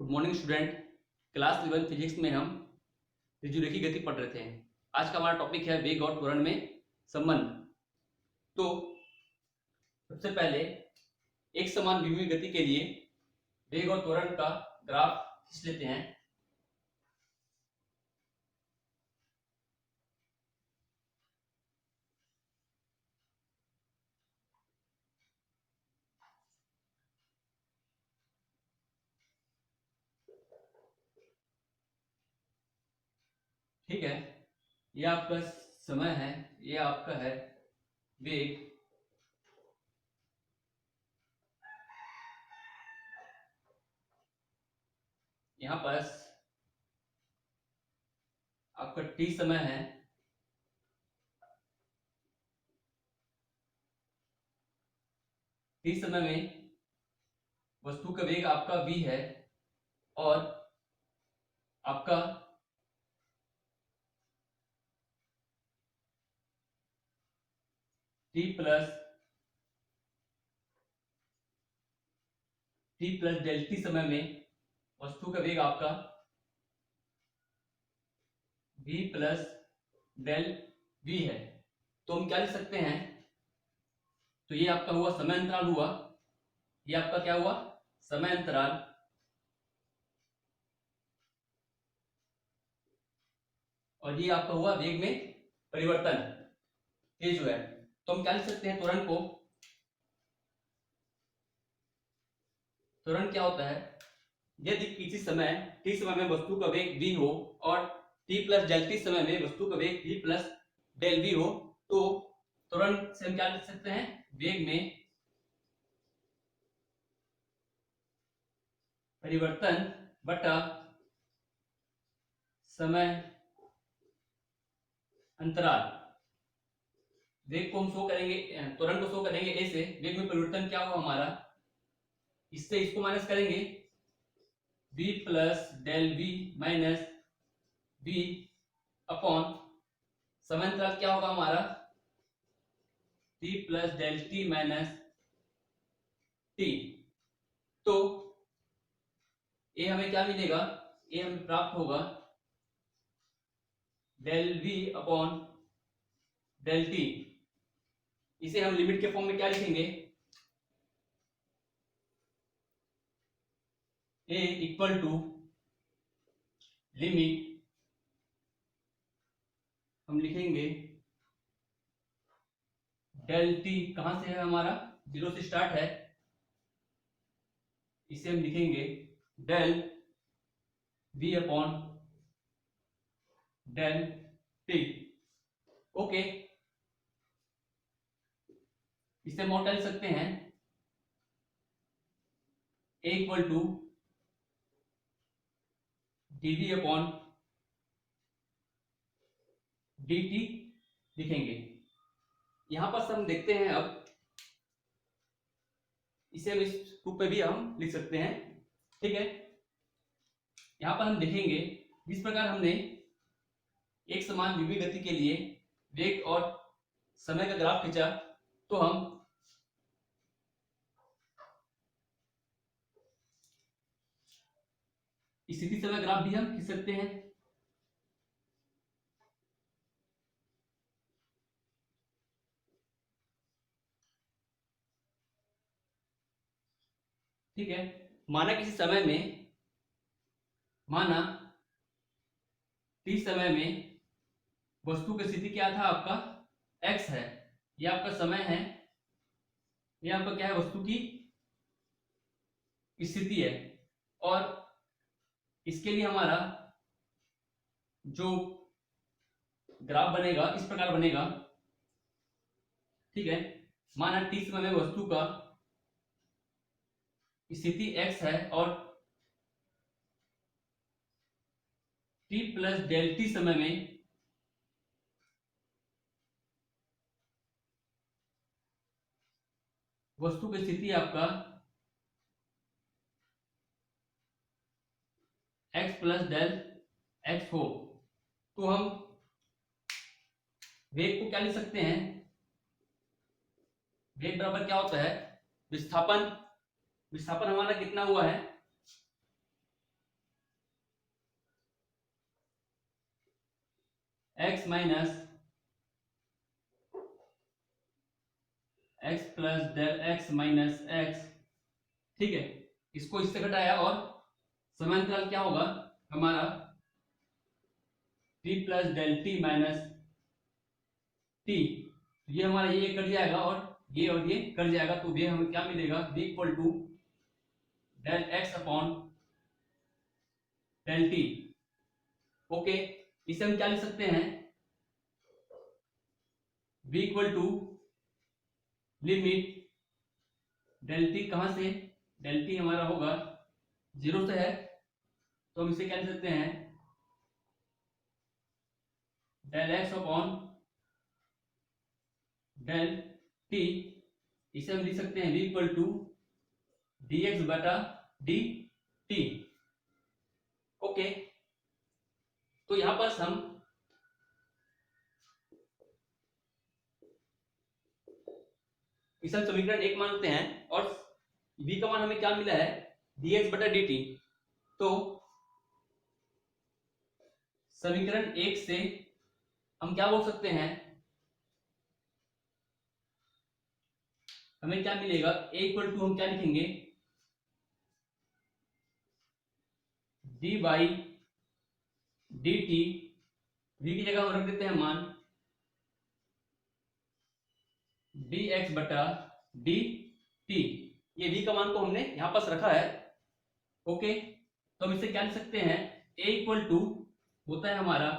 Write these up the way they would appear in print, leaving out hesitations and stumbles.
Good morning student. Class 11 physics में हम त्रिज्यरेखी गति पढ़ रहे थे। आज का हमारा टॉपिक है वेग और त्वरण में संबंध। तो सबसे पहले एक समान विभव गति के लिए वेग और त्वरण का ग्राफ खींच लेते हैं। ठीक है, ये आपका समय है, ये आपका है वेग, यहाँ पर आपका t समय है, t समय में वस्तु का वेग आपका v है और आपका t प्लस डेल टी समय में वस्तु का वेग आपका v प्लस डेल v है। तो हम क्या लिख सकते हैं, तो ये आपका हुआ समय अंतराल हुआ, ये आपका क्या हुआ समय अंतराल, और ये आपका हुआ वेग में परिवर्तन, ये जो है। तो हम क्या लिख सकते हैं त्वरण को, त्वरण क्या होता है, यदि किसी समय t समय में वस्तु का वेग v हो और t प्लस डेल टी समय में वस्तु का वेग v प्लस डेल v हो, तो त्वरण से हम क्या लिख सकते हैं, वेग में परिवर्तन बटा समय अंतराल। वेग को हम शो करेंगे, त्वरण को शो करेंगे ए से, वेग में परिवर्तन क्या हुआ हमारा, इससे इसको माइनस करेंगे, v plus del v minus v upon समय अंतराल क्या होगा हमारा, t plus del t minus t। तो ये हमें क्या मिलेगा, ये हमें प्राप्त होगा del v upon del t. इसे हम लिमिट के फॉर्म में क्या लिखेंगे, a इक्वल टू लिमिट, हम लिखेंगे डेल टी, कहां से है हमारा, 0 से स्टार्ट है, इसे हम लिखेंगे del v upon del t. Okay, इसे हम और क्या लिख सकते हैं, a equal to dv upon dt लिखेंगे। यहां पर हम देखते हैं, अब इसे हम इस रूप में भी हम लिख सकते हैं। ठीक है, यहां पर हम देखेंगे जिस प्रकार हमने एक समान विभव गति के लिए वेग और समय का ग्राफ खींचा, तो हम स्थिति समय ग्राफ भी हम खींच सकते हैं। ठीक है, माना किसी समय में, माना t समय में वस्तु की स्थिति क्या था, आपका x है, ये आपका समय है, ये आपका क्या है, वस्तु की स्थिति है, और इसके लिए हमारा जो ग्राफ बनेगा इस प्रकार बनेगा। ठीक है, माना t समय में वस्तु का स्थिति x है और t प्लस डेल टी समय में वस्तु की स्थिति आपका x प्लस डेल x हो, तो हम वेग को क्या लिख सकते हैं, वेग बराबर क्या होता है, विस्थापन, विस्थापन हमारा कितना हुआ है, x minus x plus del x minus x, ठीक है। इसको इससे घटाया और समांतराल क्या होगा हमारा t plus del t minus t, ये हमारा ये कट जाएगा और ये कट जाएगा, तो ये हमें क्या मिलेगा v equal to del x upon del t. Okay, इसे हम क्या लिख सकते हैं v equal to limit del t, कहां से डेल टी हमारा होगा 0 से है, तो हम इसे क्या लिख सकते हैं del x upon del t. इसे हम लिख सकते हैं v equal to d x बटा डी टी। ओके, तो यहां पर हम इसे समीकरण 1 मानते हैं और v का मान हमें क्या मिला है dx बटा dt। तो समीकरण 1 से हम क्या बोल सकते हैं, हमें क्या मिलेगा a इक्वल टू हम क्या लिखेंगे dy dt, v की जगह हम रख देते हैं मान dx बटा dt। ये v का मान को हमने यहां पास रखा है। ओके, तो हम इसे क्या लिख सकते हैं a इक्वल टू होता है हमारा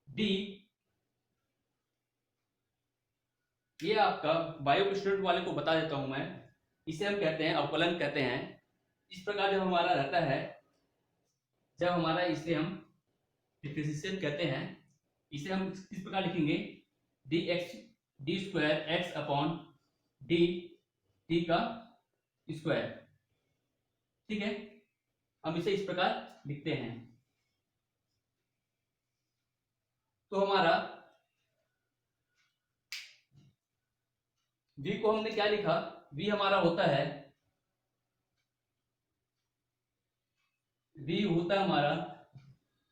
d, ये आपका बायो के स्टूडेंट वाले को बता देता हूं मैं, इसे हम कहते हैं अवकलन कहते हैं। इस प्रकार जब हमारा रहता है, जब हमारा इसे हम डिफरेंशिएशन कहते हैं, इसे हम इस प्रकार लिखेंगे D square x upon D T का स्क्वायर, ठीक है। हम इसे इस प्रकार लिखते हैं। तो हमारा v को हमने क्या लिखा, v हमारा होता है हमारा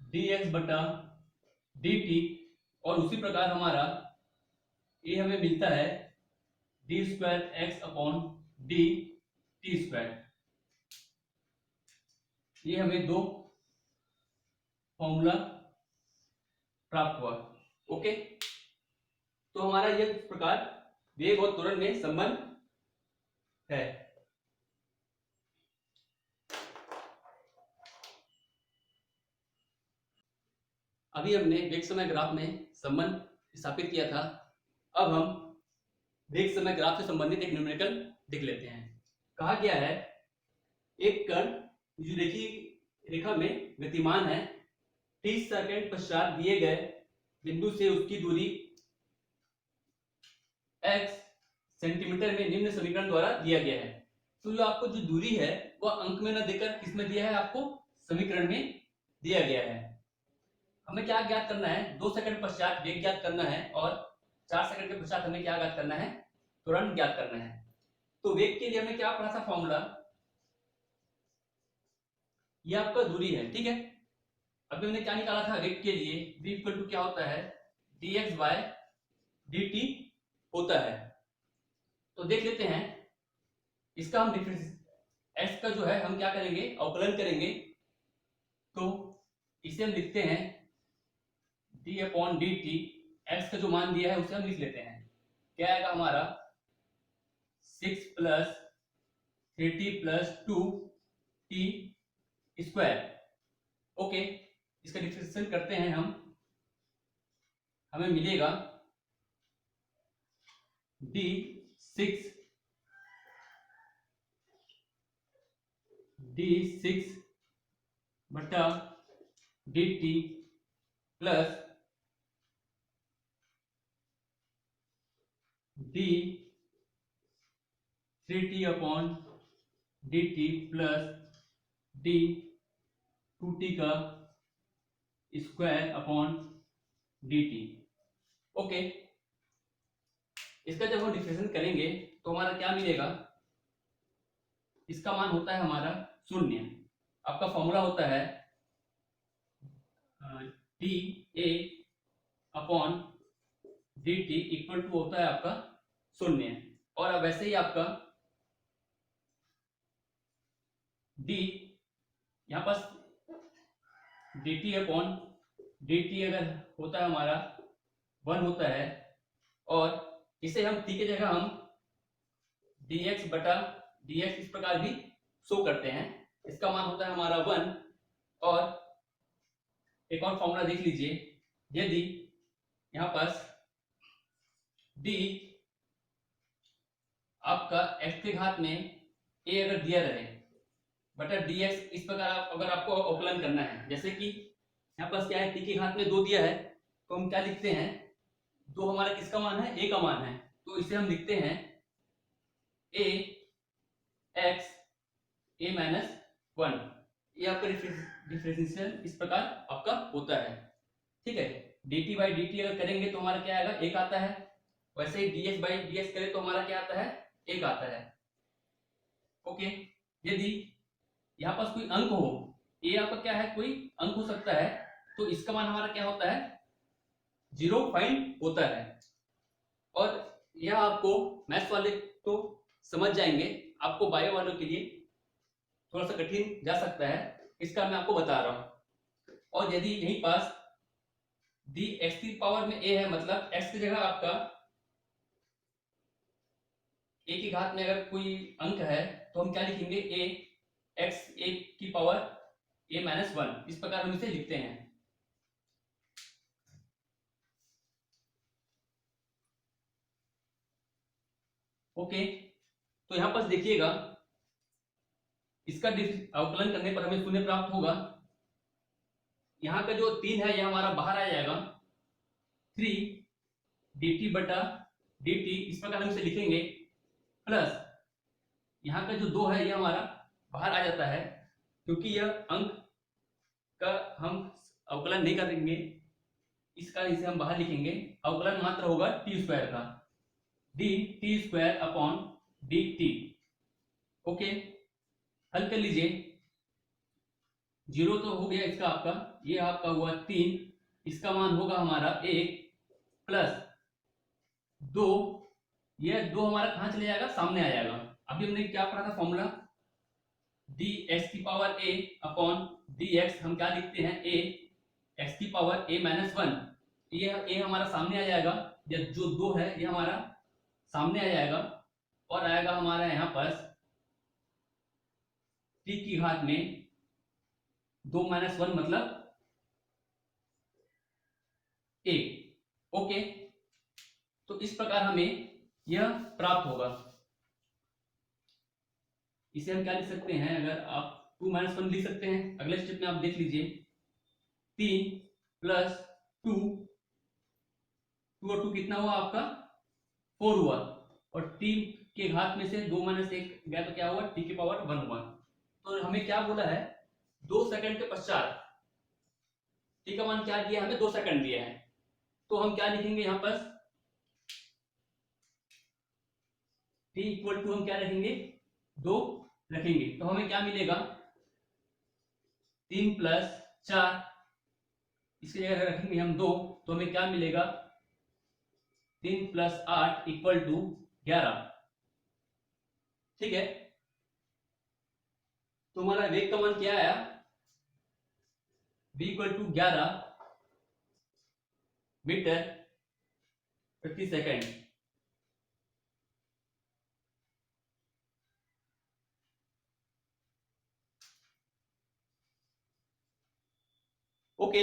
dx बटा dt, और उसी प्रकार हमारा ये हमें मिलता है D square x upon D T square. ये हमें दो फॉर्मूला प्राप्त हुआ। ओके, तो हमारा ये प्रकार वेग और त्वरण में संबंध है। अभी हमने वेग समय ग्राफ में संबंध स्थापित किया था। अब हम वेग समय ग्राफ से संबंधित एक न्यूमेरिकल देख लेते हैं। कहा गया है एक कण जो रेखा में गतिमान है, 30 सेकंड पश्चात दिए गए बिंदु से उसकी दूरी x सेंटीमीटर में निम्न समीकरण द्वारा दिया गया है। तो जो आपको जो दूरी है वह अंक में न देकर किसमें दिया है, आपको समीकरण में दिया गया है। हमें क्या ज्ञात करना है, 2 सेकंड पश्चात वेग ज्ञात करना है और 4 सेकंड के पश्चात हमें क्या ज्ञात करना है, त्वरण ज्ञात करना है। तो वेग के लिए हमें क्या पढ़ा था फॉर्मूला, ये आपका दूरी है, ठीक है। अभी हमने क्या निकाला था वेग के लिए, v इक्वल टू क्या होता है dx बाय dt होता है। तो देख लेते हैं इसका हम डिफरेंस x का जो है हम क्या करेंगे अवकलन करेंगे। तो इसे हम लिखते हैं d अपॉन dt, x का जो मान दिया है उसे हम लिख लेते हैं। क्या आएगा हमारा 6 plus 3t plus 2t square. Okay, इसका डिफरेंशिएशन करते हैं हम, हमें मिलेगा d6 बटा dt plus d3t upon dt plus d2t का स्क्वायर अपॉन dt। ओके, इसका जब हम डिफरेंशिएशन करेंगे तो हमारा क्या मिलेगा, इसका मान होता है हमारा 0। आपका फॉर्मूला होता है t a upon D t equal to होता है आपका 0। और अब वैसे ही आपका डी यहां पास D T upon D T अगर होता है हमारा 1 होता है, और इसे हम टी की जगह हम dx बटा dx इस प्रकार भी शो करते हैं। इसका मान होता है हमारा 1। और एक और फॉर्मूला देख लीजिए, यदि यहां पास d आपका x के घात में a अगर दिया रहे बटा dx, इस प्रकार अगर आपको अवकलन करना है, जैसे कि यहाँ पास क्या है, t के घात में 2 दिया है, तो हम क्या लिखते हैं, 2 हमारा किसका मान है, a का मान है, तो इसे हम लिखते हैं a x a माइनस 1। ये आपका डिफरेंशियल इस प्रकार आपका होता है। ठीक है, dt बाई dt अगर करेंगे तो हमारा क्या आएगा, 1 आता है। वैसे ही dx बाई dx करें तो हमारा क्या आता है, 1 आता है। ओके, यदि यहाँ पास कोई अंक हो, a आपका क्या है, कोई अंक हो सकता है, तो इसका मान हमारा क्या होता है, 0 फाइंड होता है। और यह आपको मैथ्स वाले तो समझ जाएंगे, आपको बायो वालों के लिए थोड़ा सा कठिन जा सकता है, इसका मैं आपको बता रहा हूं। और यदि यहीं पास डी एक्स की पावर में a है, मतलब x की जगह आपका a की घात में अगर कोई अंक है, तो हम क्या लिखेंगे, a x a की पावर a माइनस 1, इस प्रकार हम इसे लिखते हैं। ओके, तो यहां पास देखिएगा, इसका अवकलन करने पर हमें शून्य प्राप्त होगा। यहाँ का जो 3 है यह हमारा बाहर आ जाएगा, 3 dt बटा dt, इस प्रकार हम इसे लिखेंगे, प्लस यहाँ का जो 2 है यह हमारा बाहर आ जाता है, क्योंकि यह अंक का हम अवकलन नहीं करेंगे, इस कारण इसे हम बाहर लिखेंगे। अवकलन मात्र होगा t स्क्वायर का, D T square upon D t. Okay, हल कर लीजिए, 0 तो हो गया इसका आपका, ये आपका हुआ 3, इसका मान होगा हमारा 1 प्लस 2, ये 2 हमारा कहां चले जाएगा, सामने आ जाएगा। अभी हमने क्या पढ़ा था फॉर्मूला, डी एक्स की power a upon D x, हम क्या लिखते हैं, a एक्स की पावर a माइनस 1, ये a हमारा सामने आ जाएगा, या जो 2 है ये हमारा सामने आ जाएगा, और आएगा हमारा यहाँ पास t की घात में 2 माइनस 1 मतलब 1। ओके, तो इस प्रकार हमें यह प्राप्त होगा। इसे हम क्या लिख सकते हैं, अगर आप 2 माइनस 1 लिख सकते हैं। अगले स्टेप में आप देख लीजिए, 3 प्लस 2, 2 और 2 कितना हुआ आपका, 4 हुआ, और t के घात में से 2 माइनस 1 गया तो क्या हुआ, t की पावर 1 हुआ। तो हमें क्या बोला है, 2 सेकंड के पश्चात t का मान क्या दिया, हमें 2 सेकंड दिया है, तो हम क्या लिखेंगे यहाँ पर, t इक्वल टू हम क्या रखेंगे, 2 रखेंगे, तो हमें क्या मिलेगा, 3 प्लस 4, इसकी जगह रखेंगे हम 2, तो हमें क्या मिलेगा, 3 प्लस 8 इक्वल टू 11। ठीक है, तो हमारा वेग का मान क्या आया, v इक्वल टू 11 मीटर प्रति सेकंड। ओके,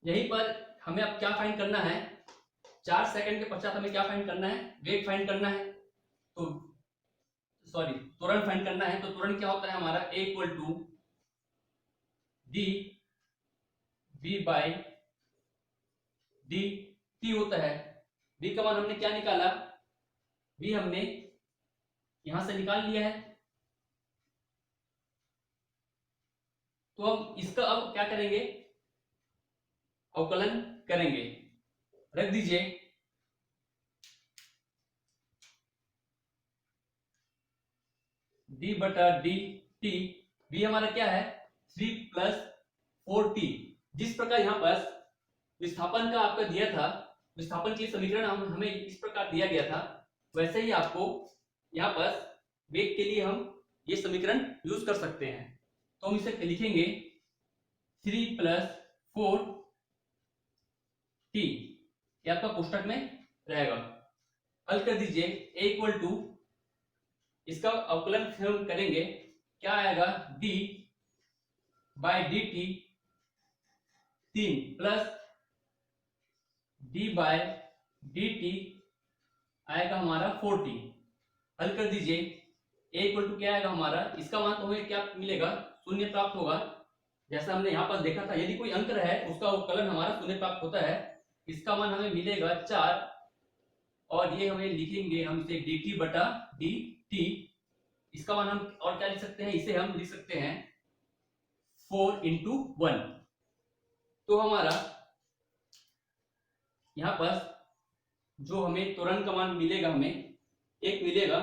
यहीं पर हमें अब क्या फाइंड करना है, 4 सेकंड के पश्चात हमें क्या फाइंड करना है, वेग फाइंड करना है, तो सॉरी त्वरण फाइंड करना है। तो त्वरण क्या होता है हमारा, a equal to d v by d t होता है। v का मान हमने क्या निकाला, v हमने यहां से निकाल लिया है, तो हम इसका अब क्या करेंगे, अवकलन करेंगे। रख दीजिए, d बटा डी टी, v हमारा क्या है, 3 प्लस 4t, जिस प्रकार यहाँ पर विस्थापन का आपका दिया था, विस्थापन के लिए समीकरण हमें इस प्रकार दिया गया था, वैसे ही आपको यहाँ पर वेग के लिए हम ये समीकरण यूज कर सकते हैं। तो हम इसे लिखेंगे 3 + 4t, ये आपका पुस्तक में रहेगा। हल कर दीजिए, a = इसका अवकलन हम करेंगे, क्या आएगा, d/dt 3 प्लस d/dt आएगा हमारा 4t। हल कर दीजिए, a = क्या आएगा हमारा, इसका मान तो हमें क्या मिलेगा, शून्य प्राप्त होगा। जैसा हमने यहाँ पर देखा था, यदि कोई अंक है उसका अवकलन हमारा शून्य प्राप्त होता है। इसका मान हमें मिलेगा 4, और ये हमें लिखेंगे हम इसे dt/dt। इसका मान हम और क्या लिख सकते हैं, इसे हम लिख सकते हैं 4 × 1। तो हमारा यहाँ पर जो हमें त्वरण का मान मिलेगा, हमें 1 मिलेगा।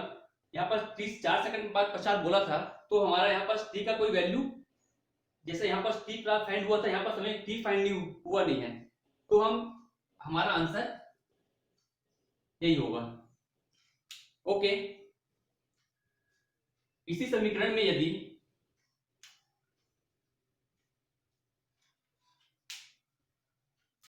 यहाँ पर 4 सेकंड बाद 50 बोला था, तो हमारा यहाँ पर t का कोई वैल्यू, जैसे यहाँ पर t फाइंड हुआ था, यहाँ पर हमें t फाइंड हुआ नहीं है, तो हमारा आंसर यही होगा। ओके, इसी समीकरण में यदि